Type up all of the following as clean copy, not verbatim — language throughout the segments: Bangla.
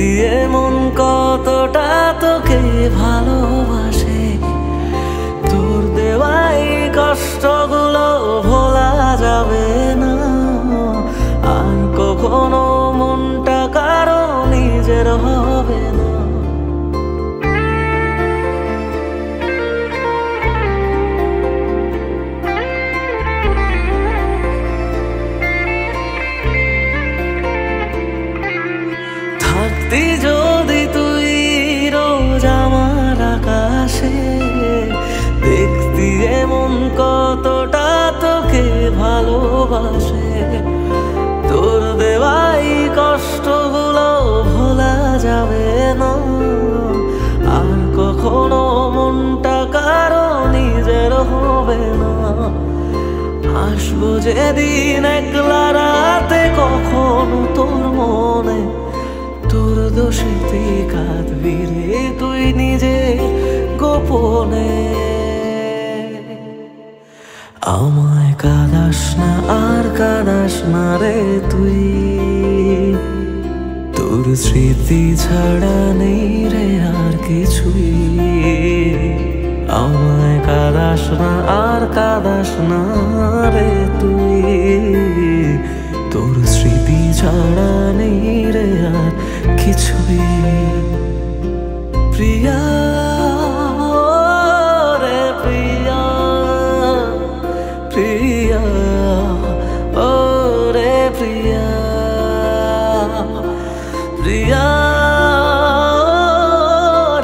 দিয়ে মন কতটা তোকে ভালোবাসে, তোর দেওয়াই কষ্টগুলো ভোলা যাবে না আর কখনো, মনটা কারো নিজের হবে না। থাকতি যদি তুই রোজ আমার আকাশে, দেখতি এমন কতটা তোকে ভালোবাসে, তোর দেওয়াই কষ্টগুলো ভোলা যাবে না আর কখনো, মনটা কারো নিজের হবে না। আসবো যেদিন একলা রাতে কখনো তোর মনে, তোর দোষেতে কাঁদবি রে তুই নিজে গোপনে। আমায় কাঁদাস না আর কাঁদাস না রে তুই, তোর স্মৃতি ছাড়া নেই রে আর কিছুই। আমায় কাঁদাস না আর কাঁদাস না রে তুই, তোর স্মৃতি ছাড়া নেই রে আর কিছুই। প্রিয়া রে প্রিয়া, প্রিয়া ও রে প্রিয়া, প্রিয়া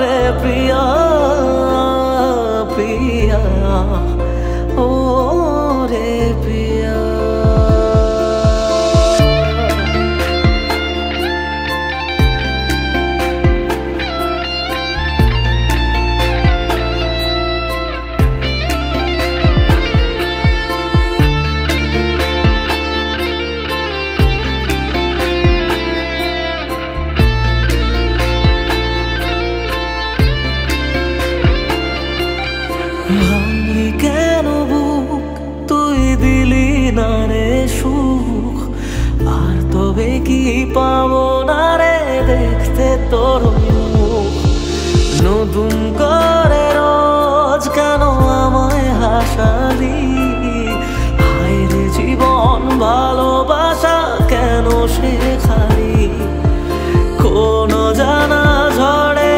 রে প্রিয়া, প্রিয়া ও রে প্রিয়া। ভাঙলি কেন বুক, তুই দিলি না রে সুখ, আর তবে কি পাবো না রে দেখতে তোর মুখ। নতুন করে রোজ কেন আমায় হাসালি, হায় রে জীবন ভালোবাসা কেন শেখালি। কোন জানা ঝড়ে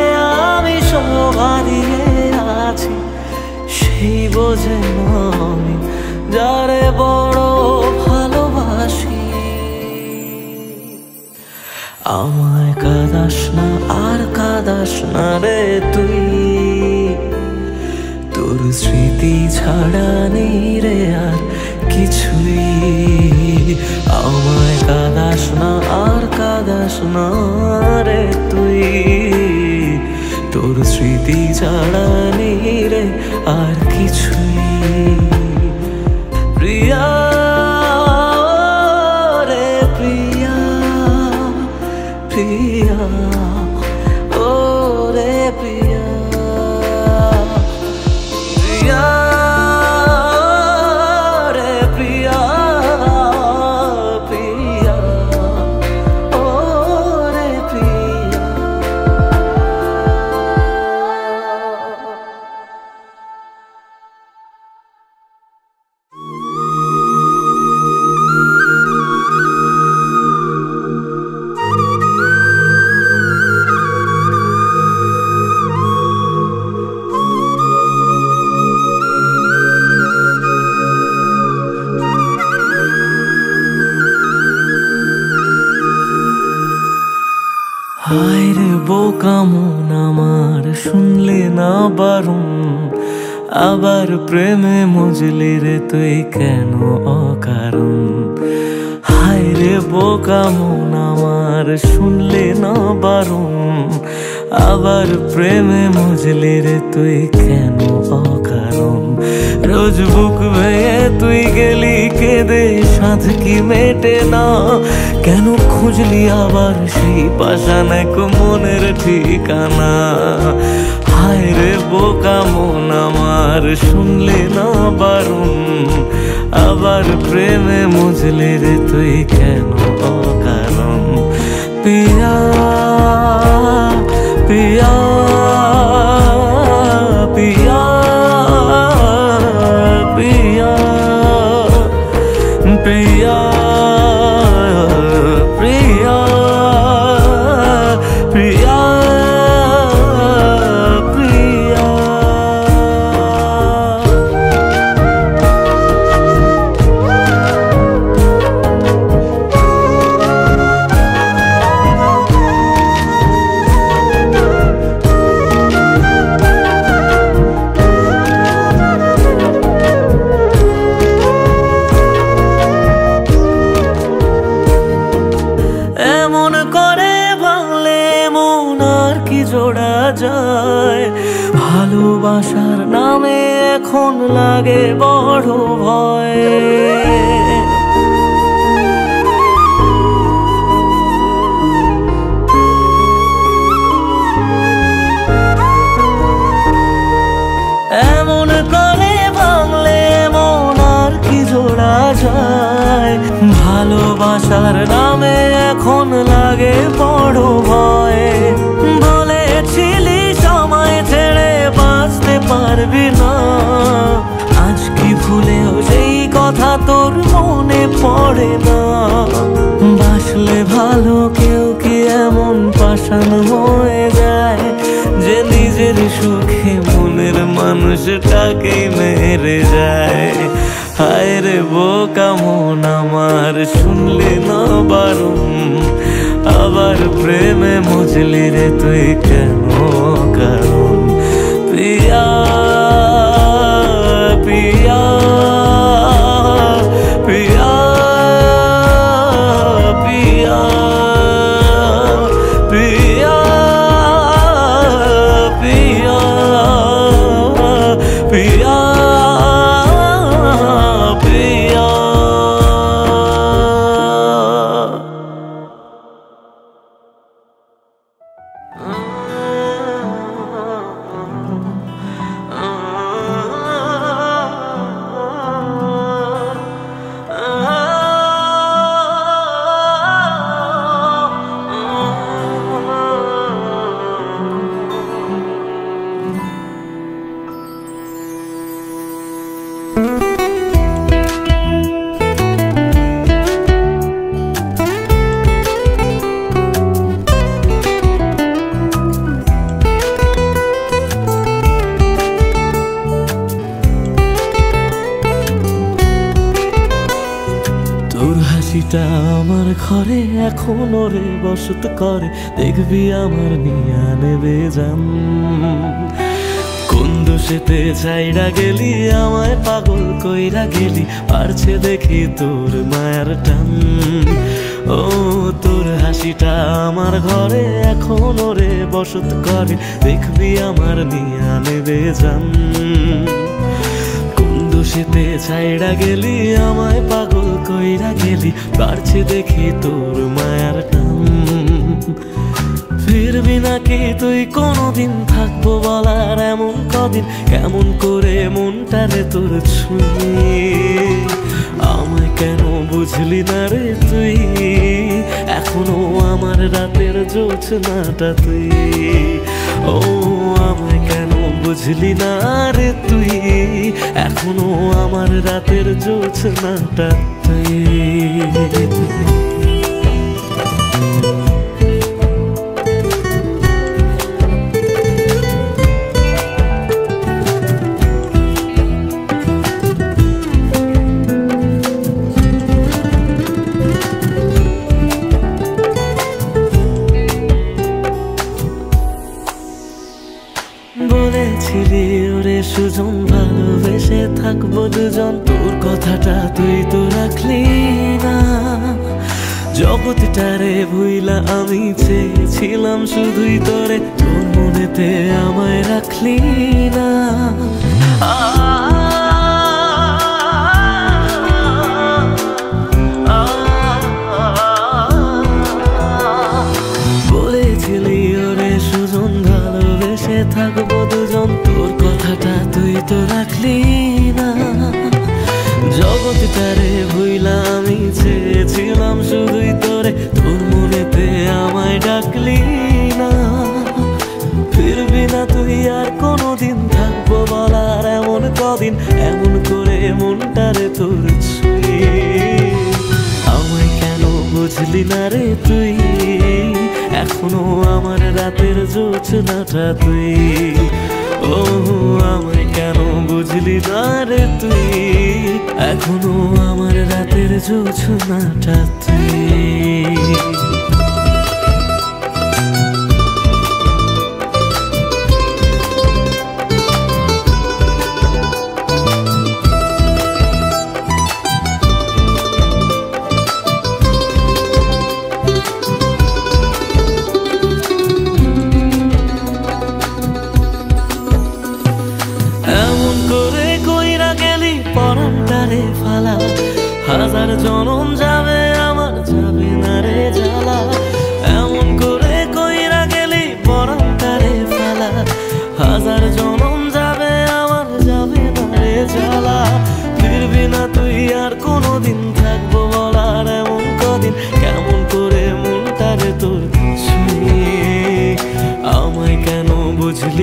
আমি শোভা দিয়ে আছি, সেই বোঝে আমি যারে বড় ভালোবাসি। আমায় কাঁদাস না আর কাঁদাস না রে তুই, তোর স্মৃতি ছাড়া নেই রে আর কিছুই। আমায় কাঁদাস না আর কাঁদাস না রে তুই, তোর স্মৃতি ছাড়া নেই রে আর কিছুই। প্রিয়া রে প্রিয়া, প্রিয়া ও রে প্রিয়া, প্রিয়া রে প্রিয়া, প্রিয়া ও রে প্রিয়া। হায় রে বোকা মন আমার, শুনলে না বারণ, আবার প্রেমে মজলি রে তুই কেন অকারণ। হায় রে বোকা মন আমার, শুনলে না বারণ, আবার প্রেমে মজলি রে তুই কেন অকারণ। রোজ বুক ভেঙে তুই গেলি কেঁদে, সাধ কি মেটে না, কেন খুঁজলি আবার সেই পাষাণ এক মনের ঠিকানা। হায় রে বোকা মন আমার, শুনলে না বারণ, আবার প্রেমে মজলে রে তুই কেন অকারণ। পিয়া জোড়া যায়। ভালোবাসার নামে এখন লাগে বড় ভয়। এমন করে ভাঙলে মন আর কি জোড়া যায়। ভালোবাসার নামে এখন লাগে বড় ভয়। বলেছিলি সময় ছেড়ে বাঁচতে পারবি না, আজ কি ভুলেও সেই কথা তোর মনে পড়ে না। বাসলে ভালো কেউ কি এমন পাষাণ হয়ে যায় যে নিজের সুখে মনের মানুষটাকে মেরে যায়। হায় রে বোকা মন আমার, শুনলি না বারণ, আবার প্রেমে মজলি রে তুই কেন কারণ। পিয়া পিয়া পিয়া পিয়া পিয়া পিয়া পিয়া পিয়া। তোর হাসিটা আমার ঘরে এখনো রে বসত করে, দেখবি আমার নিয়া নেবে জান। কোন দোষেতে ছাইড়া গেলি আমায় পাগল কইরা গেলি, পারছে দেখি তোর মায়ার টান। ও তোর হাসিটা আমার ঘরে এখনো রে বসত করে, দেখবি আমার নিয়া নেবে জান। দোষেতে ছাইড়া গেলি আমায় পাগল কইরা গেলি, পারছে দেখি তোর মায়ার টান। ফিরবি নাকি তুই কোনদিন, থাকবো বলার এমন কদিন, কেমন করে মনটারে তোর ছুঁয়ে। আমায় কেন বুঝলি না রে তুই, এখনো আমার রাতের জোছনাটা তুই। ও আমায় কেন বুঝলি না রে তুই, এখনো আমার রাতের জোছনাটা তুই। বলেছিলি ওরে সুজন ভালোবেসে থাকবো দুজন, তোর কথাটা তুই তো রাখলি না। জগৎটারে ভুইলা আমি চেয়েছিলাম শুধুই তোরে, তোর মনেতে আমায় রাখলি না। বলেছিলি ওরে সুজন ভালোবেসে থাকবো দুজন, তোর কথাটা তুই তো রাখলি না। জগৎটারে ভুইলা আমি চেয়েছিলাম শুধুই তোরে, তোর মনেতে আমায় ডাকলি না। ফিরবি না তুই আর কোনদিন, থাকবো বলার এমন কদিন, এমন করে মনটারে তোর ছুঁয়ে। আমায় কেন বুঝলি না রে তুই, এখনো আমার রাতের জোছনাটা তুই। ও আমায় কেন বুঝলি না রে তুই, এখনো আমার রাতের জোছনাটা তুই।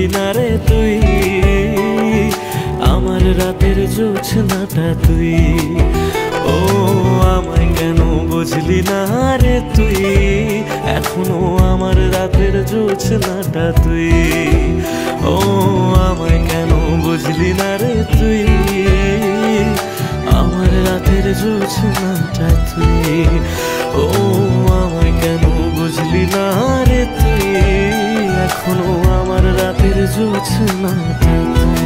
বুঝলি না রে তুই আমার রাতের জোছনাটা তুই ও আমায় কেন বুঝলি না রে তুই এখনো আমার রাতের জোছনাটা তুই ও আমায় কেন বুঝলি না রে তুই আমার রাতের জোছনাটা তুই ও আমায় কেন বুঝলি না রে তুই এখনো আমার রাতের জোছনাটা তুই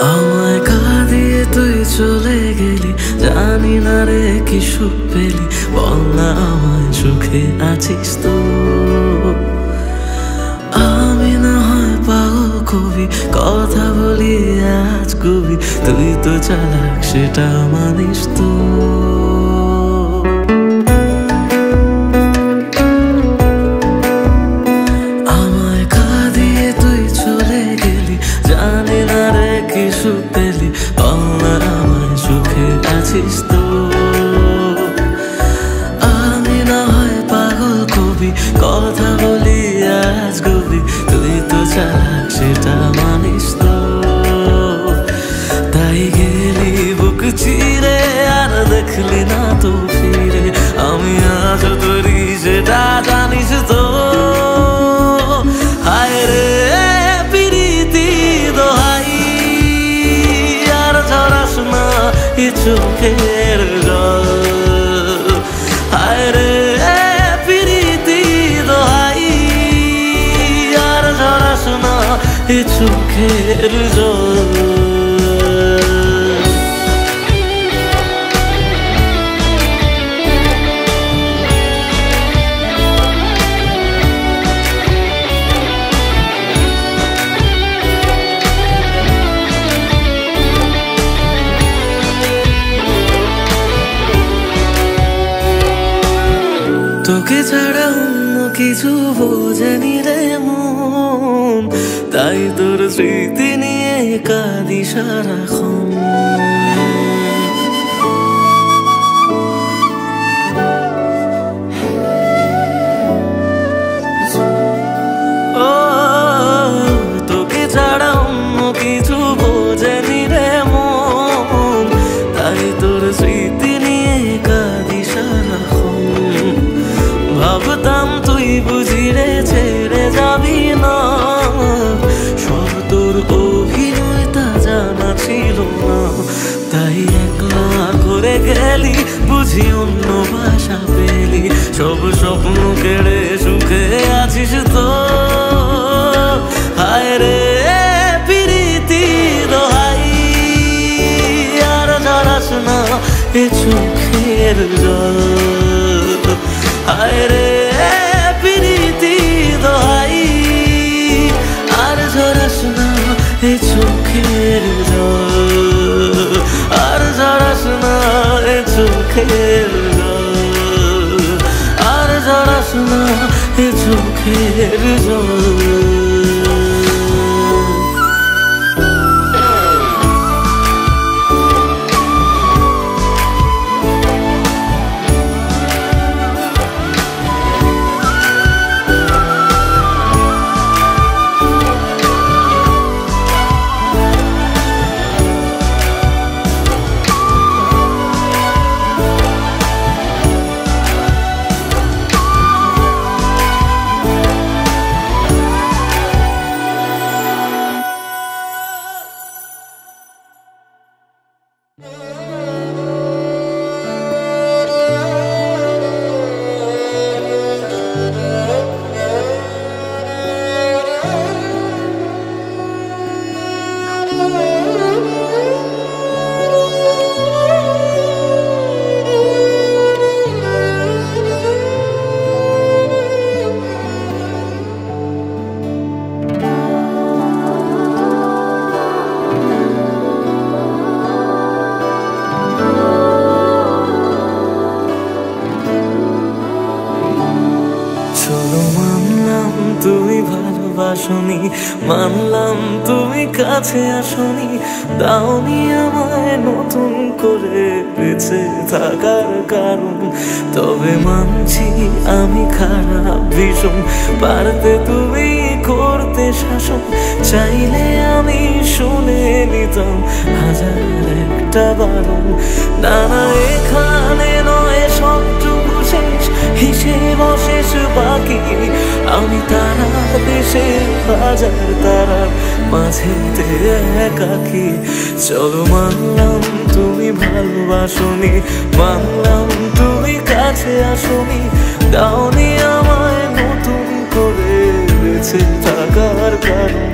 আমায় কাঁদিয়ে তুই চলে গেলি জানি না রে কি সুখ পেলি বল না আমায় সুখে আছিস তো আমি না হয় পাগল কবি কথা বলি আজ কবি তুই তো চালাক সেটা মানিস তো আমায় কাঁদিয়ে তুই চলে গেলি জানি না রে কি সুখ পেলি বল না আমায় সুখে আছিস তো আমি না হয় পাগল কবি কথা বলি আজ কবি তুই তো চালাক সেটা মানিস তো তাই গেলি বুক চিরে আর দেখলি না তো ফিরে আমি আজ তোরি সেটা জানিস তো হায় রে প্রীতি দোহাই আর ঝরাস না এ চোখের জল হায় রে প্রীতি দোহাই আর ঝরাস না এ চোখের জল তোকে ছাড়া অন্য কিছু বোঝেনি রে মন তাই তোর স্মৃতি নিয়ে কাঁদি সারাক্ষণ ও তোকে ছাড়া অন্য কিছু বোঝেনি রে মন তাই তোর স্মৃতি নিয়ে কাঁদি সারাক্ষণ ভাবতাম তুই বুঝি রে ছেড়ে যাবি না সব তোর অভিনয় তা জানা ছিল না তাই একলা করে গেলি বুঝি অন্য ভাষা পেলি সব স্বপ্ন কেড়ে সুখে আছিস তো হায় রে প্রীতি দোহাই আর ঝরাস না এ চোখের জল হায় রে প্রীতি দোহাই আর ঝরাস না এ চোখের জল আর ঝরাস না এ চোখের জল আর ঝরাস না এ চোখের জল তুমি ভালোবাসনি, মানলাম তুমি কাছে আসনি, দাওনি আমায় নতুন করে বেঁচে থাকার কারণ। তবে মানছি আমি খারাপ ভীষণ, পারতে তুমি করতে শাসন, চাইলে আমি শুনে নিতাম হাজার একটা বারণ। না না, এখানে নয় সবটুকু শেষ, হিসেব শেষ বাকি। আমি তারা দেশে হাজার তারার মাঝেতে একাকি। চলো মানলাম তুমি ভালোবাসনি, মানলাম তুমি কাছে আসনি, দাওনি আমায় নতুন করে বেঁচে থাকার কারণ।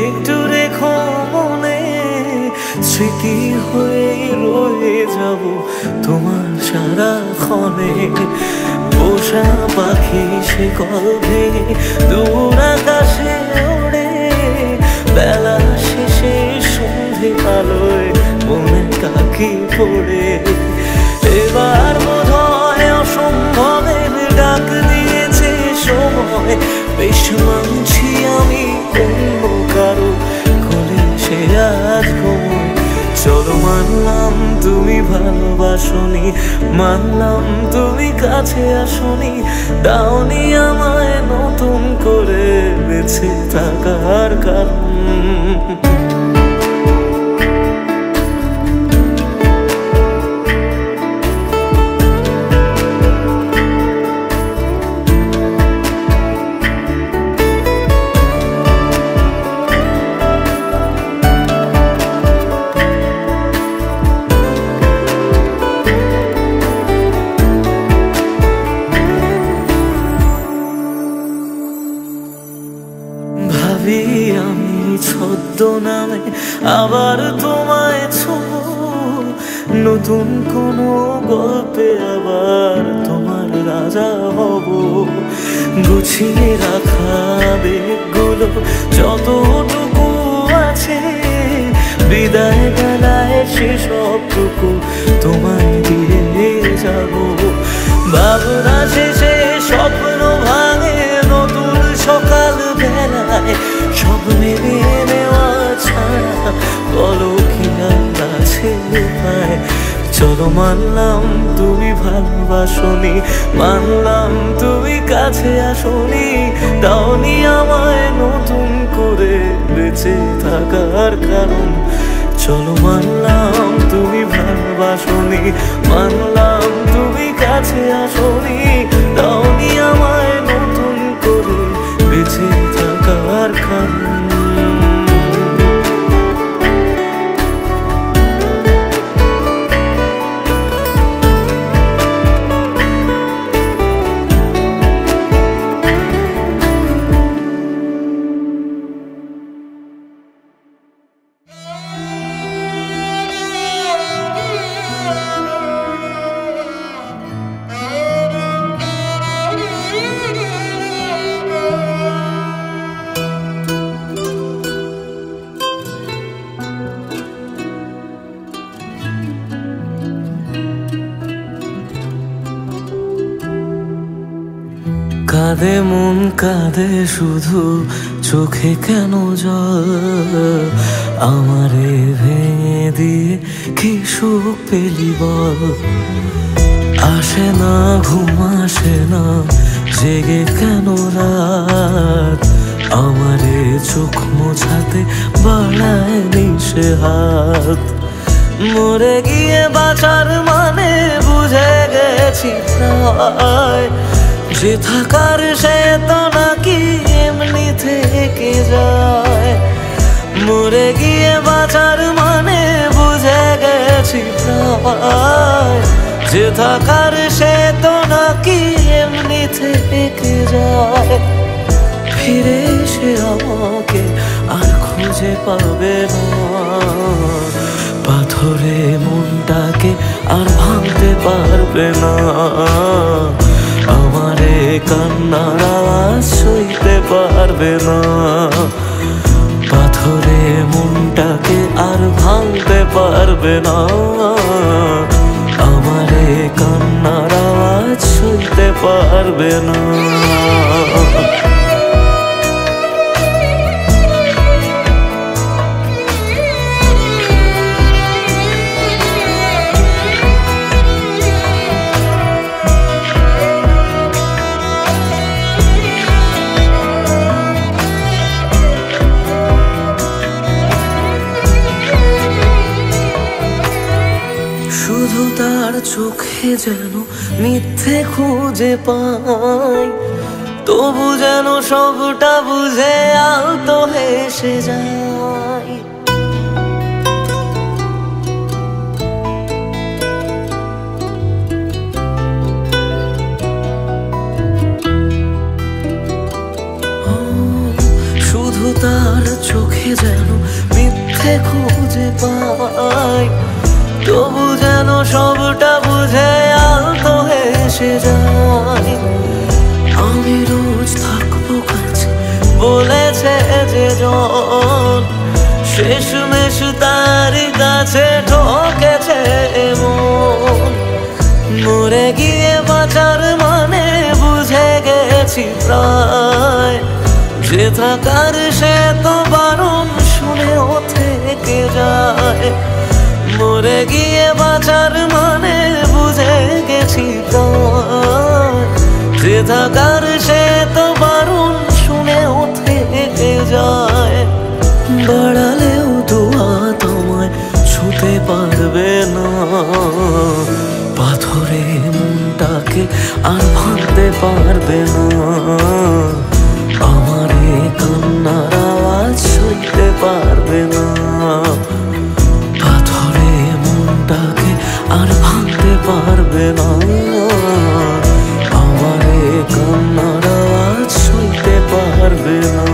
একটু রেখো মনে, স্মৃতি হয়ে রয়ে যাব তোমার সারাক্ষণে। পোষা পাখি সে কলভে দূর আকাশে ওড়ে, বেলা শেষে সন্ধে আলোয় মনে কাকি পড়ে। এবার বোধ হয় অসম্ভবের ডাক দিয়েছে সময়, বেশ মানছি আমি অন্য কারো কোলে সে আজ ঘুমোয়। চলো মানলাম তুমি ভালোবাসনি, মানলাম তুমি কাছে আসনি, দাওনি আমায় নতুন করে বেঁচে থাকার কারণ। ভাবি আমি ছদ্মনামে আবার তোমায় ছোঁবো, নতুন কোনো গল্পে আবার তোমার রাজা হব। গুছিয়ে রাখা বেগগুলো যতটুকু আছে, বিদায় বেলায় সেসবটুকু তোমায় দিয়ে যাব। ভাবনা শেষে স্বপ্ন ভাঙে নতুন সকাল বেলায়, সব মেনে নেওয়া ছাড়া বলো কি আছে উপায়। চলো মানলাম তুমি ভালোবাসনি, মানলাম তুমি কাছে আসনি, দাওনি আমায় নতুন করে বেঁচে থাকার কারণ। চলো মানলাম তুমি ভালোবাসনি, মানলাম তুমি কাছে আসনি, দাওনি আমায় নতুন করে বেঁচে থাকার কারণ। কাঁদে মন কাঁদে শুধু, চোখে কেন জল? আমারে ভেঙে দিয়ে কি সুখ পেলি বল? আসে না ঘুম আসে না, জেগে কেন রাত? আমারে চোখ মোছাতে বাড়ায় নিশে হাত। মরে গিয়ে বাঁচার মানে বুঝে গেছি প্রায়, যে থাকার সে তো নাকি এমনি থেকে যায়। মরে গিয়ে বাঁচার মানে বুঝে গেছি প্রায়, যে থাকার সে তো নাকি এমনি থেকে যায়। ফিরে এসে আমাকে আর খুঁজে পাবে না, পাথরে মনটাকে আর ভাঙতে পারবে না। আমারে কান্নার আওয়াজ সইতে পারবে না, পাথরে মনটাকে আর ভাঙতে পারবে না। আমারে কান্নার আওয়াজ সইতে পারবে না। শুধু তার চোখে যেন মিথ্যে খুঁজে পাই, তবু যেন সবটা বুঝে আলতো হেসে যায়। শুধু তার চোখে যেন মিথ্যে খুঁজে পাই, তবু যেন সবটা বুঝে আলতো হেসে যায়। আমি রোজ থাকবো কাছে বলেছে যে জন, শেষমেশ তারই কাছে ঠকেছে মন। মরে গিয়ে বাঁচার মানে বুঝে গেছি প্রায়, যে থাকার সে তো বারণ শুনেও থেকে যায়। মরে গিয়ে বাঁচার মানে বুঝে গেছি প্রায়, যে থাকার সে তো বারণ শুনেও থেকে যায়। বাড়ালেও দোয়া তোমায় ছুঁতে পারবে না, পাথরে মনটাকে আর ভাঙতে পারবে না। আমারে কান্নার আওয়াজ সইতে পারবে না, পাথরে মনটাকে আর ভাঙতে পারবে না। আমারে কান্নার আওয়াজ সইতে পারবে না।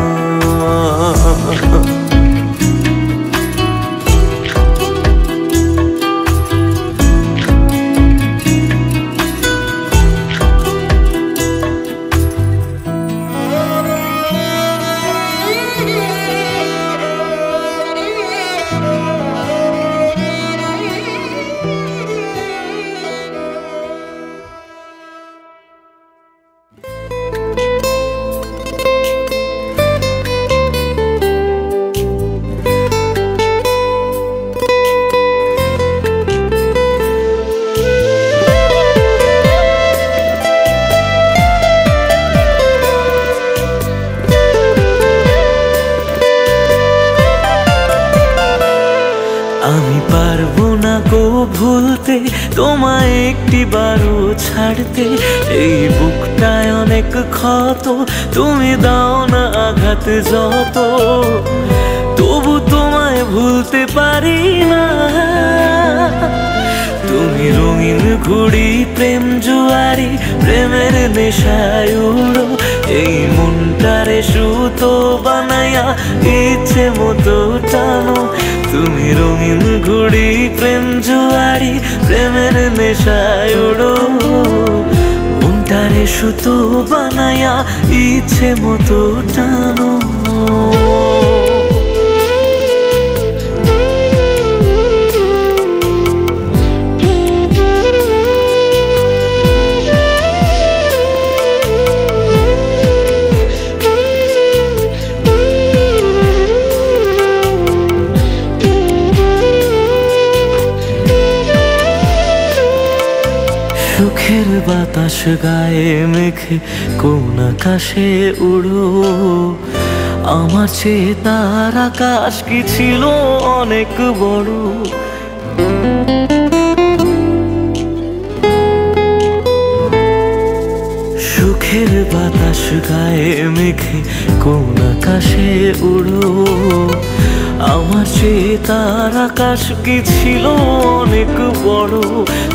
আমি পারবো না গো ভুলতে তোমায় একটিবারও ছাড়তে, এই বুকটায় অনেক ক্ষত, তুমি দাও না আঘাত যত, তবু তোমায় ভুলতে পারি না। তুমি রঙিন ঘুড়ি প্রেম জুয়ারি, প্রেমের নেশায় উড়ো, এই মনটারে সুতো বানায়া ইচ্ছে মতো টানো। তুমি রঙিন ঘুড়ি প্রেম জুয়ারি, প্রেমের নেশায় উড়ো, মনটারে সুতো বানায়া ইচ্ছে মতো টানো। সুখের বাতাস গায়ে মেখে কোন আকাশে উড়ো, আমার চেয়ে তার আকাশ কি ছিল অনেক বড়। সুখের বাতাস গায়ে মেখে কোন আকাশে উড়ো, আমার চেয়ে তার আকাশ কি ছিল অনেক বড়।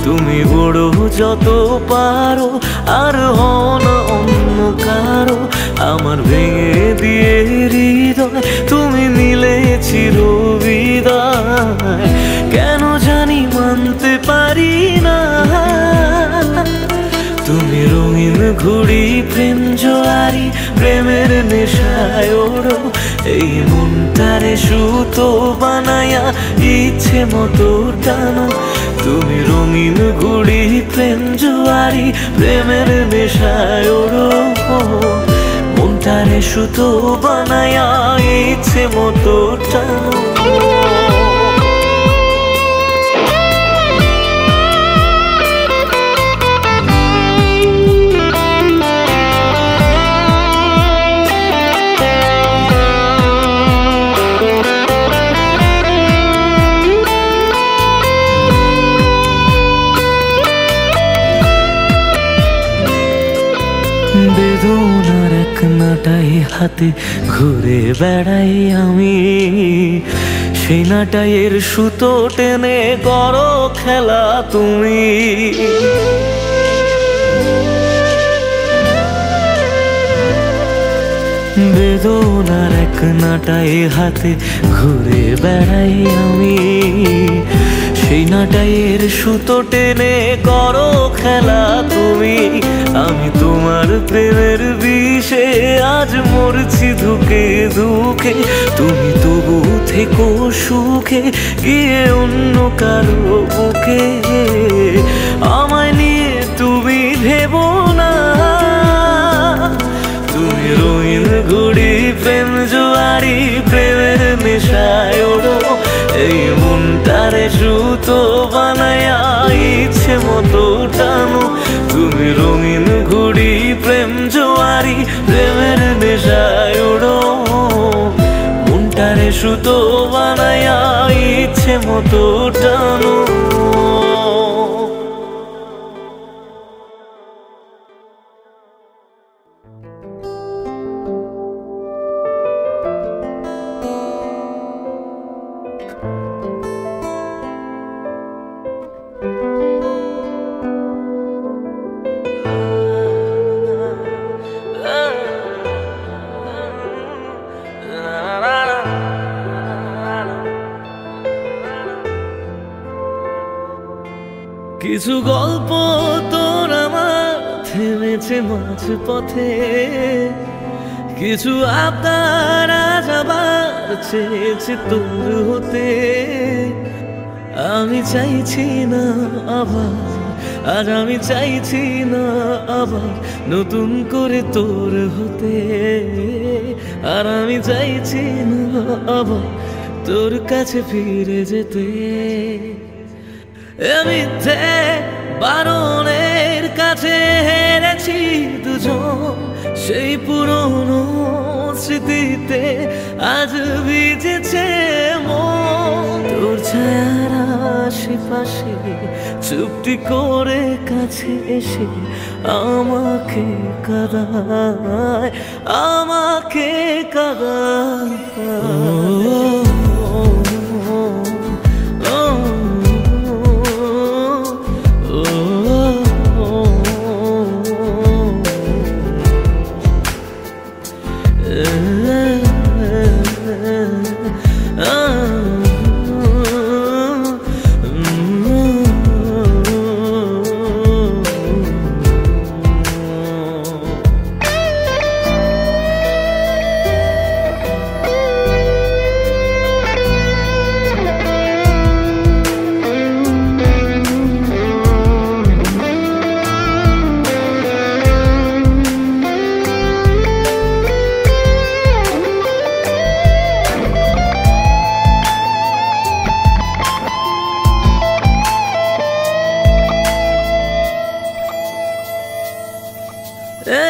তুমি বড় যত পারো, আর হও না অন্য কারো। আমার ভেঙে দিয়ে হৃদয় তুমি নিলে চিরবিদায়, কেন জানি মানতে পারি না। তুমি রঙিন ঘুড়ি প্রেম জোয়ারি, প্রেমের নেশায় ওড়ো, এই মনটারে সুতো বানায়া ইচ্ছে মতো টানো। তুমি রঙিন ঘুড়ি প্রেম জোয়ারি, প্রেমের নেশায় ওড়ো, মনটারে সুতো বানায়া ইচ্ছে মতো টানো। বেদনার এক নাটাই হাতে ঘুরে বেড়াই আমি, সেই নাটাইয়ের সুতো টেনে করো খেলা তুমি। বেদনার এক নাটাই হাতে ঘুরে বেড়াই আমি, সেই নাটাইয়ের সুতো টেনে করো খেলা তুমি। আমি তোমার প্রেমের বিষে আজ মরছি ধুকে ধুকে, তুমি তবু থেকো সুখে গিয়ে অন্য কারো বুকে। আমায় নিয়ে তুমি ভেবো না, তুমি রঙিন ঘুড়ি প্রেম জোয়ারি, প্রেমের নেশায় ওড়ো, এই মনটারে সুতো বানায়া ইচ্ছে মতো টানো। তুমি রঙিন ঘুড়ি প্রেম জোয়ারি, প্রেমের নেশায় ওড়ো, মনটারে সুতো বানায়া ইচ্ছে মতো টানো। কিছু গল্প তোর আমার থেমেছে মাঝ পথে, কিছু আবদার আজ আবার চেয়েছে তোর হতে। আমি চাইছি না আবার, আজ আমি চাইছি না আবার নতুন করে তোর হতে। আর আমি চাইছি না আবার তোর কাছে ফিরে যেতে। মিথ্যে বারণের কাছে হেরেছি দুজন, সেই পুরনো স্মৃতিতে আজ ভিজেছে মন। তোর ছায়ার আশেপাশে চুপটি করে কাছে এসে আমাকে কাঁদায়, আমাকে কাঁদায়।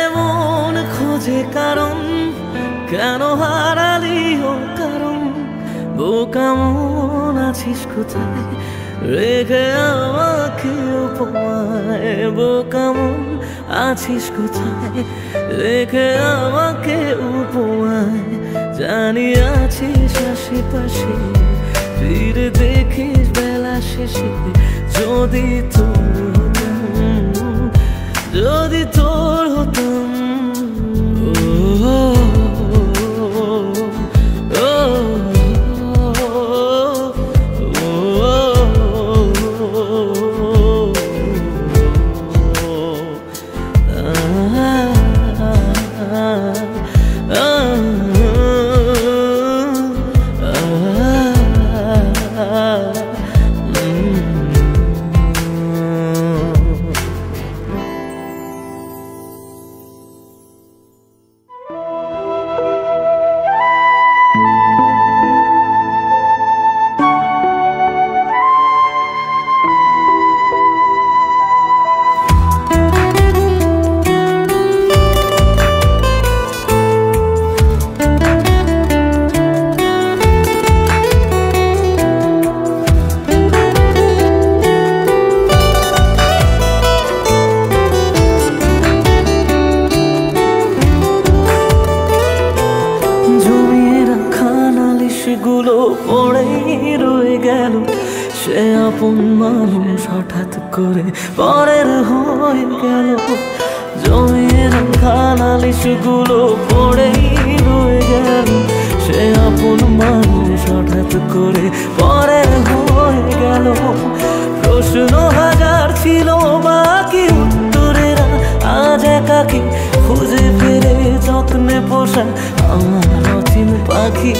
এমন খোঁজে কারণ, কেন হারালি ও কারণ, বোকা মন আছিস কোথায়, রেখে আমাকে উপমায় বোকা মন আছিস কোথায়, রেখে আমাকে উপমায় জানি আছিস আশেপাশে, ফিরে দেখিস বেলা শেষে যদি তোর হতাম, যদি তোর হতাম। গুলো পড়েই রয়ে গেল, সে আপন মানুষ হঠাৎ করে পরের হয়ে গেল। জমিয়ে রাখা নালিশ গুলো পড়েই রয়ে গেল, সে আপন মানুষ হঠাৎ করে পরের হয়ে গেল। প্রশ্ন হাজার ছিল বাকি উত্তরেরা আজ একাকি খুঁজে ফেরে যত্নে পোষা আমার অচিন পাখি।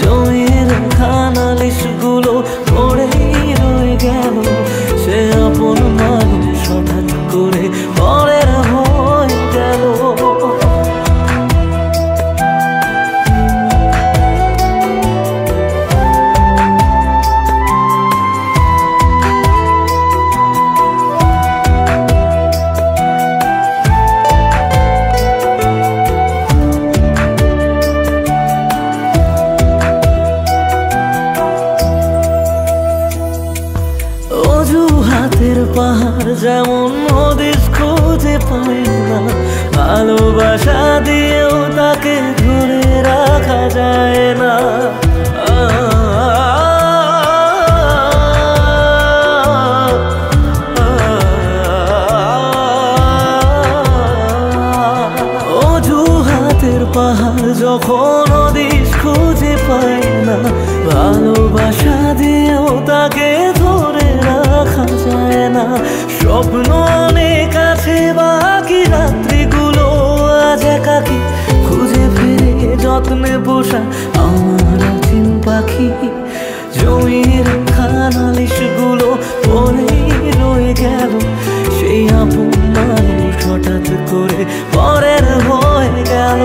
জমিয়ে রাখা নালিশ গুলো পড়েই রয়ে গেল, সে আপন মানুষ হঠাৎ করে পরের হয়ে গেল। অজুহাতের পাহাড় যেমন হদিস খুঁজে পাই না, ভালোবাসা দিয়েও তাকে ধরে রাখা যায় না। অজুহাতের পাহাড় যখন হদিস খুঁজে পাই না, ভালোবাসা দিয়েও তাকে ধরে রাখা যায় না। স্বপ্ন অনেক আছে বাকি রাত্রিগুলো আজ একাকি খুঁজে ফিরে যত্নে পোষা আমার অচিন পাখি। জমিয়ে রাখা নালিশ গুলো পড়েই রয়ে গেল, সেই আপন মানুষ হঠাৎ করে পরের হয়ে গেল।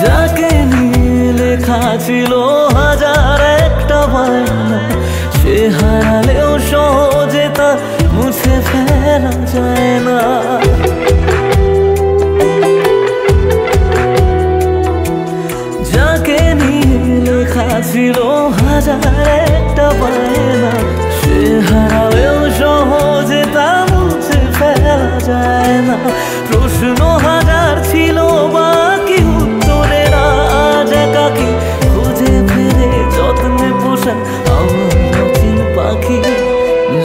যাকে নিয়ে লেখা ছিল হাজার একটা বায়না, সে হারালেও সহজে তা মুছে ফেলা যায় না। যাকে নিয়ে লেখা ছিল হাজার একটা বায়না, সে হারালেও সহজে তা মুছে ফেলা যায় না। প্রশ্ন হাজার ছিল বাকি উত্তরেরা আজ একাকি খুঁজে ফিরে যত্নে পোষা আমার অচিন পাখি।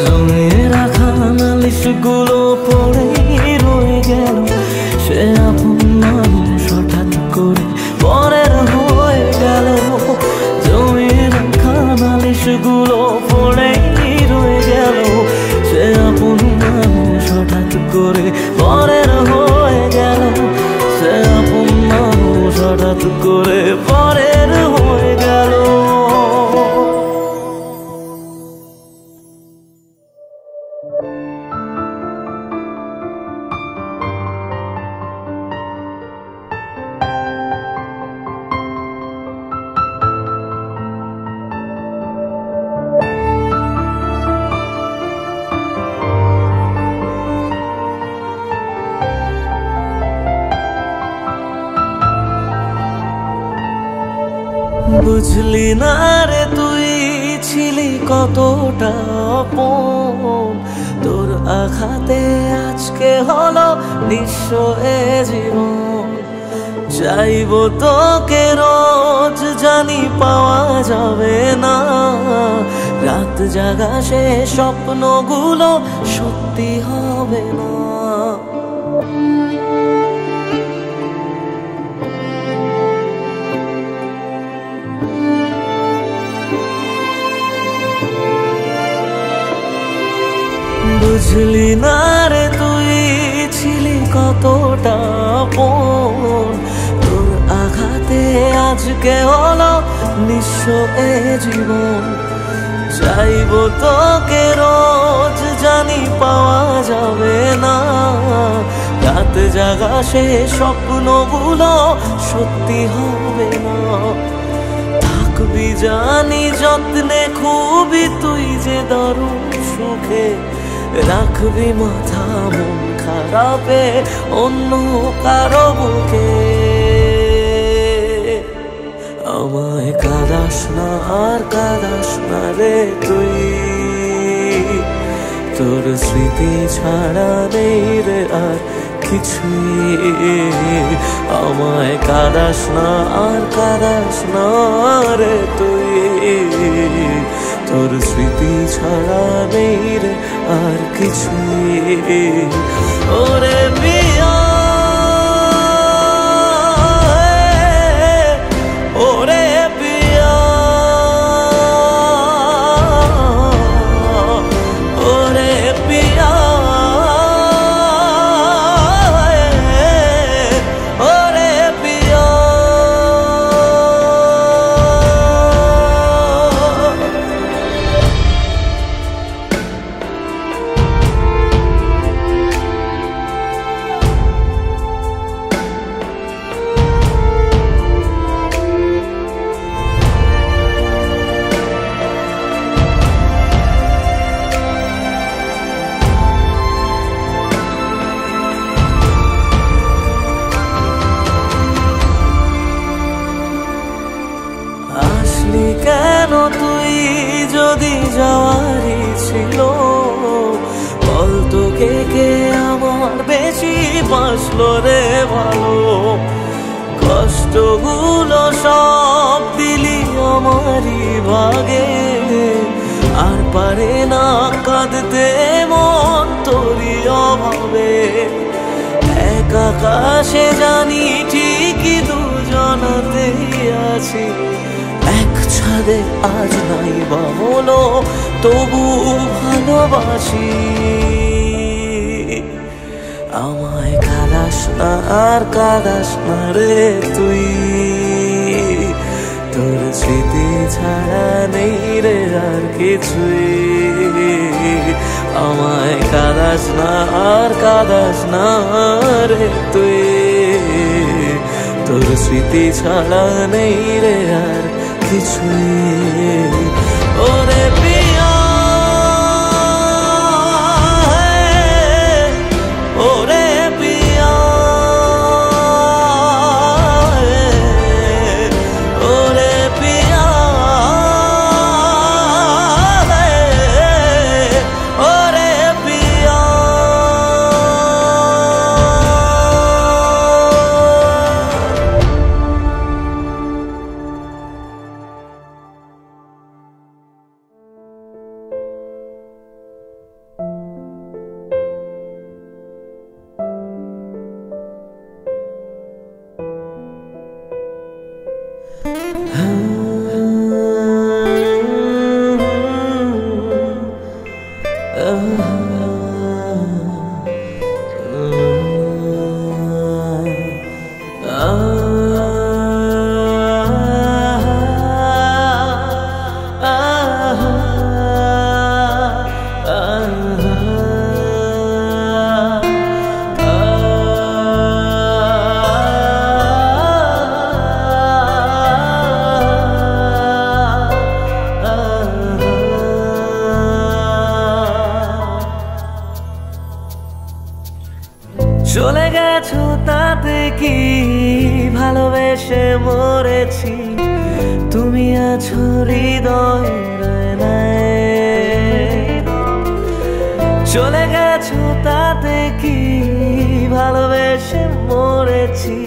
জমিয়ে রাখা নালিশ গুলো পড়েই রয়ে গেল, সে আপন মানুষ হঠাৎ করে পরের হয়ে গেল। জমিয়ে রাখা নালিশ গুলো পড়েই রয়ে গেল, সে আপন মানুষ হঠাৎ করে পরের হয়ে গেল, সে আপন মানুষ হঠাৎ করে পরের হয়ে গেল। বুঝলি না রে তুই ছিলি কতটা আপন, তোর আঘাতে আজকে হলো নিঃস্ব এ জীবন। চাইবো তোকে রোজ জানি পাওয়া যাবে না, রাত জাগা সে স্বপ্নগুলো সত্যি হবে না। বুঝলি না রে তুই ছিলি কতটা আপন, তোর আঘাতে আজকে হলো নিঃস্ব এ জীবন। চাইবো তোকে রোজ জানি পাওয়া যাবে না, রাত জাগা সে স্বপ্নগুলো সত্যি হবে না। থাকবি জানি যত্নে খুবই তুই যে দারুণ সুখে, রাখবি মাথা মন খারাপে অন্য কারো বুকে। আমায় কাঁদাস না আর কাঁদাস না রে তুই, তোর স্মৃতি ছাড়া নেই রে আর কিছুই। আমায় কাঁদাস না আর কাঁদাস না রে তুই, তোর স্মৃতি ছাড়া নেই রে আর কিছুই। ওরে পিয়া ওরে পিয়া ওরে পিয়া ওরে পিয়া। আসলি কেন তুই যদি যাওয়ারই ছিল, বল তোকে কে আমার বেশি বাসলো রে ভালো। কষ্টগুলো সব দিলি আমারই ভাগে, আর পারে না কাঁদতে মন তোরই অভাবে। এক আকাশে জানি ঠিকই দুজনাতেই আছি, এক ছাদে আজ নাই বা হলো তবু ভালোবাসি। আমায় কাঁদাস না আর কাঁদাস না রে তুই, তোর স্মৃতি ছাড়া নেই রে আর কিছুই। আমায় কাঁদাস না আর কাঁদাস না রে তুই, তোর স্মৃতি ছাড়া নেই রে আর কিছুই। ওরে পিয়া ওরে পিয়া ওরে পিয়া ওরে পিয়া। চলে গেছো তাতে কি ভালোবেসে মরেছি, তুমি আছো হৃদয়ের আয়নায়। চলে গেছো তাতে কি, ভালোবেসে মরেছি।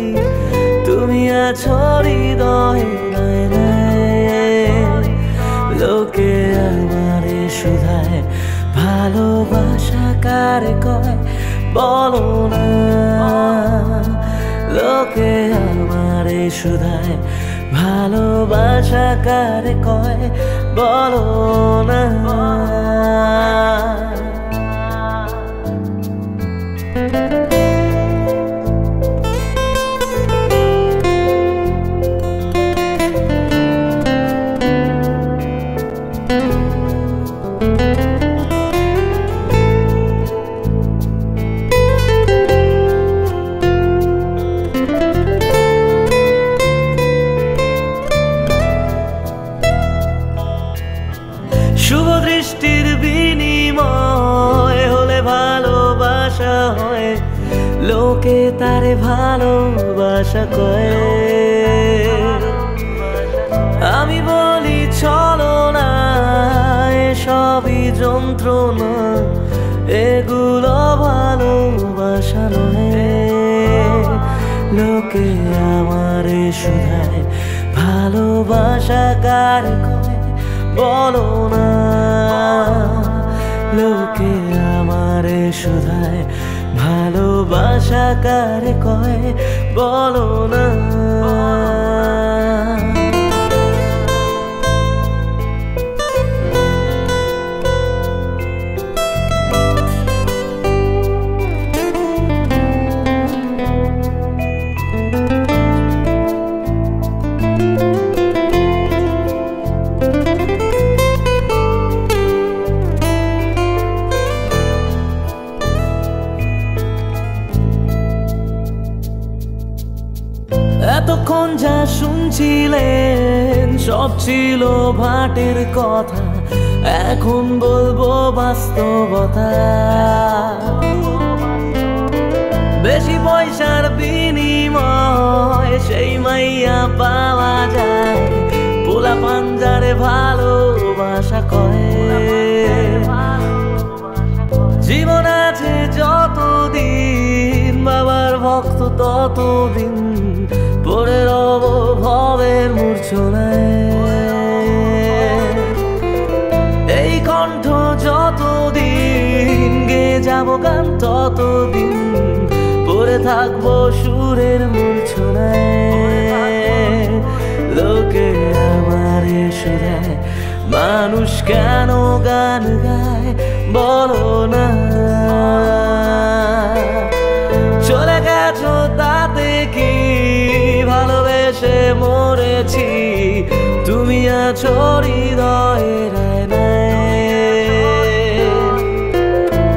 তুমি আছো হৃদয়ের আয়নায়। লোকে আমারে শুধায় ভালোবাসা কারে কয়, বলো না। লোকে আমারে শুধায় ভালোবাসা কারে কয়, বলো না। শুভ দৃষ্টির বিনিময় হলে ভালোবাসা হয়, লোকে তারে ভালোবাসা কয়। আমি বলি চলো না, এসবই যন্ত্রণা, এগুলো ভালোবাসা নয়। লোকে আমারে শুধায় ভালোবাসা কারে কয়, বলো না। লোকে আমারে শুধায় ভালোবাসা কারে কয়, বলো না। এতক্ষণ যা শুনছিলেন সব ছিল ভাটের কথা, এখন বলবো বাস্তবতা। বেশি পয়সার বিনিময় সেই মাইয়া পাওয়া যায়, পোলা পাঞ্জারে ভালোবাসা কয়। জীবন আছে যতদিন, বাবার ভক্ত ততদিন, পড়ে রব ভবের মূর্ছনায়। এই কণ্ঠ যতদিন, গে যাব গান ততদিন, পড়ে থাকবো সুরের মূর্ছনায়। লোকে আমারে শুধায় মানুষ কেন গান গায়, বলো না। চলে গেছো তাতে কি, ভালোবেসে মরেছি। তুমি আছো হৃদয়ের আয়নায়।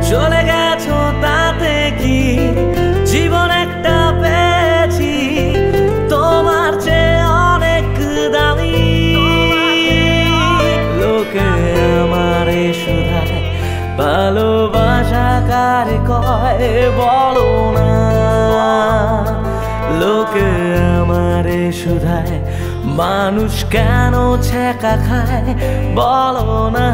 চলে গেছো তাতে কি, জীবন একটা পেয়েছি তোমার চেয়ে অনেক দামি। লোকে আমারে শুধায় ভালোবাসা কারে কয়, বলো না। লোকে আমারে শুধায় মানুষ কেন ছ্যাঁকা খায়, বলো না।